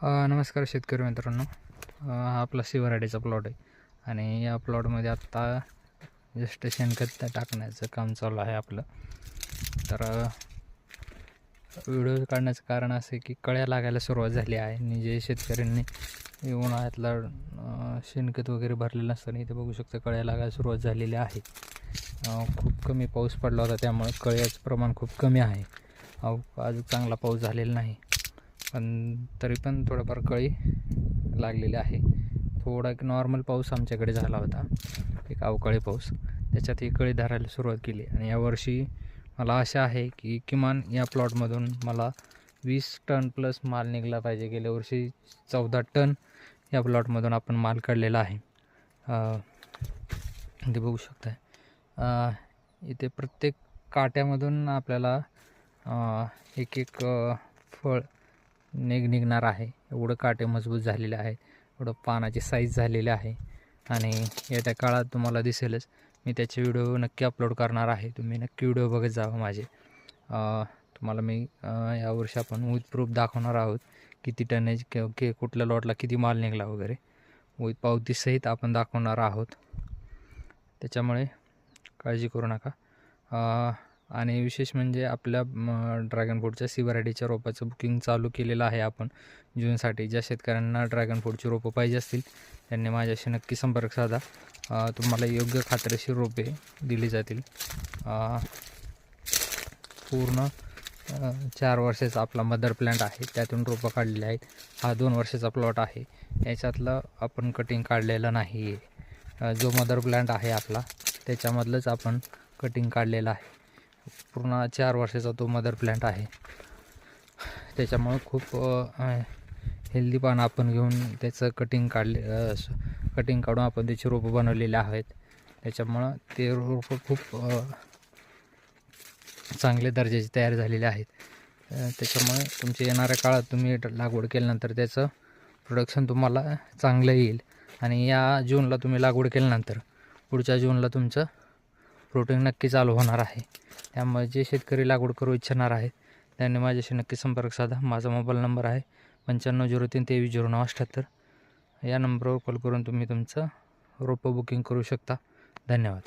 नमस्कार शेतकरी मित्रांनो. हा आपला शिवराडीचा प्लॉट आहे आणि या प्लॉटमध्ये आत्ता जस्ट शेणखत टाकण्याचं काम चालू आहे आपलं. तर व्हिडिओ काढण्याचं कारण असं आहे की कळ्या लागायला सुरुवात झाली आहे आणि जे शेतकऱ्यांनी उन्हाळ्यातला शेणखत वगैरे भरलेलं असताना इथे बघू शकता कळ्या लागायला सुरुवात झालेली आहे. खूप कमी पाऊस पडला होता त्यामुळे कळ्याचं प्रमाण खूप कमी आहे. आज चांगला पाऊस झालेला नाही, पण तरी पण थोडंफार कळी लागलेली आहे. थोडा एक नॉर्मल पाऊस आमच्याकडे झाला होता, एक अवकाळी पाऊस, त्याच्यात ही कळी धरायला सुरुवात केली. आणि यावर्षी मला आशा आहे की किमान या प्लॉटमधून मला 20 टन प्लस माल निघाला पाहिजे. गेल्या वर्षी 14 टन या प्लॉटमधून आपण माल काढलेला आहे. ते बघू शकता इथे प्रत्येक काट्यामधून आपल्याला एक एक फळ निघणार आहे. एवढं काटे मजबूत झालेले आहे, एवढं पानाची साईज झालेली आहे. आणि येत्या काळात तुम्हाला दिसेलच, मी त्याचे व्हिडिओ नक्की अपलोड करणार आहे. तुम्ही नक्की व्हिडिओ बघत जावा माझे. तुम्हाला मी यावर्षी आपण विथ प्रूफ दाखवणार आहोत किती टनेज कुठल्या लॉटला किती माल निघाला वगैरे विथ पावतीसहित आपण दाखवणार आहोत. त्याच्यामुळे काळजी करू नका. आणि विशेष म्हणजे आपल्या ड्रॅगन फ्रूटच्या शिवराडीच्या रोपाचं बुकिंग चालू केलेलं आहे आपण जूनसाठी. ज्या शेतकऱ्यांना ड्रॅगन फ्रूटची रोपं पाहिजे असतील त्यांनी माझ्याशी नक्की संपर्क साधा. तुम्हाला योग्य खात्रीशीर रोपे दिली जातील. पूर्ण 4 वर्षाचा आपला मदर प्लॅन्ट आहे, त्यातून रोपं काढलेले आहेत. हा 2 वर्षाचा प्लॉट आहे, याच्यातलं आपण कटिंग काढलेलं नाही आहे. जो मदर प्लॅन्ट आहे आपला त्याच्यामधलंच आपण कटिंग काढलेलं आहे. पूर्ण 4 वर्षाचा तो मदर प्लॅन्ट आहे. त्याच्यामुळे खूप हेल्दी पानं आपण घेऊन त्याचं कटिंग काढून आपण त्याची रोपं बनवलेले आहेत. त्याच्यामुळं ते रोपं खूप चांगले दर्जाचे तयार झालेले आहेत. त्याच्यामुळे तुमच्या येणाऱ्या काळात तुम्ही लागवड केल्यानंतर त्याचं प्रोडक्शन तुम्हाला चांगलं येईल. आणि या जूनला तुम्ही लागवड केल्यानंतर पुढच्या जूनला तुमचं फ्रुटिंग नक्की चालू होणार आहे. त्यामुळे जे शेतकरी लागवड करू इच्छिणार आहेत त्यांनी माझ्याशी नक्की संपर्क साधा. माझा मोबाईल नंबर आहे 9503230978. या नंबरवर कॉल करून तुम्ही तुमचं रोपं बुकिंग करू शकता. धन्यवाद.